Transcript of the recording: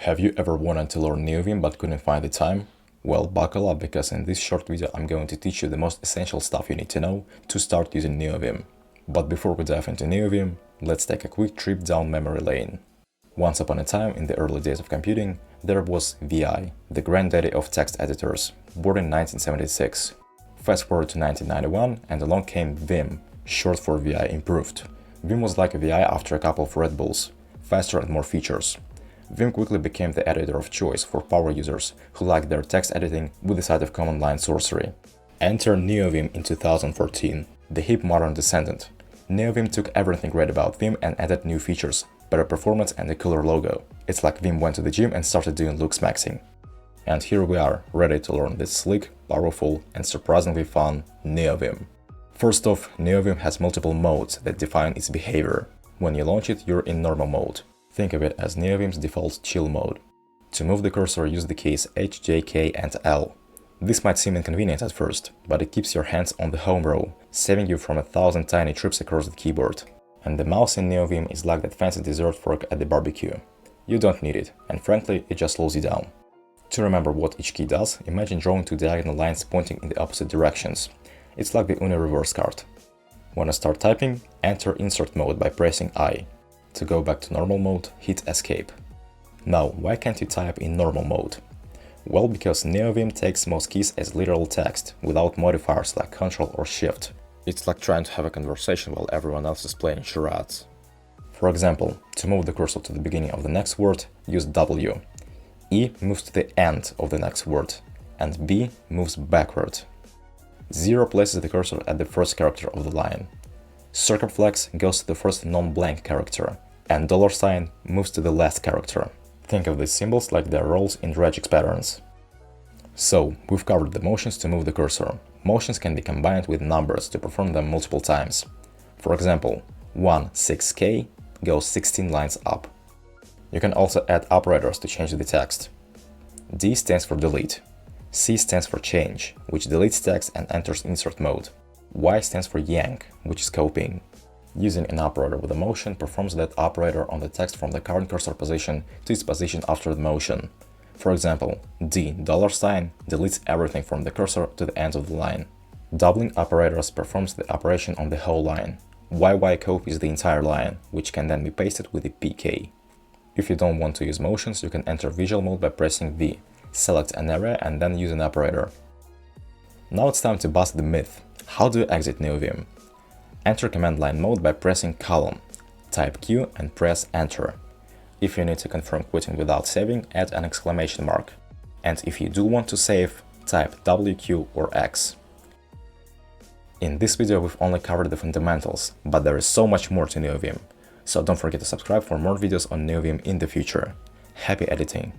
Have you ever wanted to learn Neovim but couldn't find the time? Well, buckle up because in this short video I'm going to teach you the most essential stuff you need to know to start using Neovim. But before we dive into Neovim, let's take a quick trip down memory lane. Once upon a time, in the early days of computing, there was VI, the granddaddy of text editors, born in 1976. Fast forward to 1991 and along came Vim, short for VI Improved. Vim was like a VI after a couple of Red Bulls, faster and more features. Vim quickly became the editor of choice for power users who liked their text editing with the side of command line sorcery. Enter Neovim in 2014, the hip modern descendant. Neovim took everything great about Vim and added new features, better performance and a cooler logo. It's like Vim went to the gym and started doing looks maxing. And here we are, ready to learn this slick, powerful and surprisingly fun Neovim. First off, Neovim has multiple modes that define its behavior. When you launch it, you're in normal mode. Think of it as Neovim's default chill mode. To move the cursor, use the keys H, J, K and L. This might seem inconvenient at first, but it keeps your hands on the home row, saving you from 1,000 tiny trips across the keyboard. And the mouse in Neovim is like that fancy dessert fork at the barbecue. You don't need it, and frankly, it just slows you down. To remember what each key does, imagine drawing two diagonal lines pointing in the opposite directions. It's like the Uno reverse card. When I start typing, enter insert mode by pressing I. To go back to normal mode, hit escape. Now, why can't you type in normal mode? Well, because Neovim takes most keys as literal text, without modifiers like Ctrl or Shift. It's like trying to have a conversation while everyone else is playing charades. For example, to move the cursor to the beginning of the next word, use W. E moves to the end of the next word, and B moves backward. 0 places the cursor at the first character of the line. Circumflex goes to the first non-blank character, and $sign moves to the last character. Think of these symbols like their roles in regex patterns. So, we've covered the motions to move the cursor. Motions can be combined with numbers to perform them multiple times. For example, 16K goes 16 lines up. You can also add operators to change the text. D stands for delete. C stands for change, which deletes text and enters insert mode. Y stands for yank, which is copying. Using an operator with a motion performs that operator on the text from the current cursor position to its position after the motion. For example, D $sign deletes everything from the cursor to the end of the line. Doubling operators performs the operation on the whole line. YY copies the entire line, which can then be pasted with the PK. If you don't want to use motions, you can enter visual mode by pressing V. Select an area and then use an operator. Now it's time to bust the myth. How do you exit Neovim? Enter command line mode by pressing colon. Type Q and press enter. If you need to confirm quitting without saving, add an exclamation mark. And if you do want to save, type WQ or X. In this video we've only covered the fundamentals, but there is so much more to Neovim. So don't forget to subscribe for more videos on Neovim in the future. Happy editing!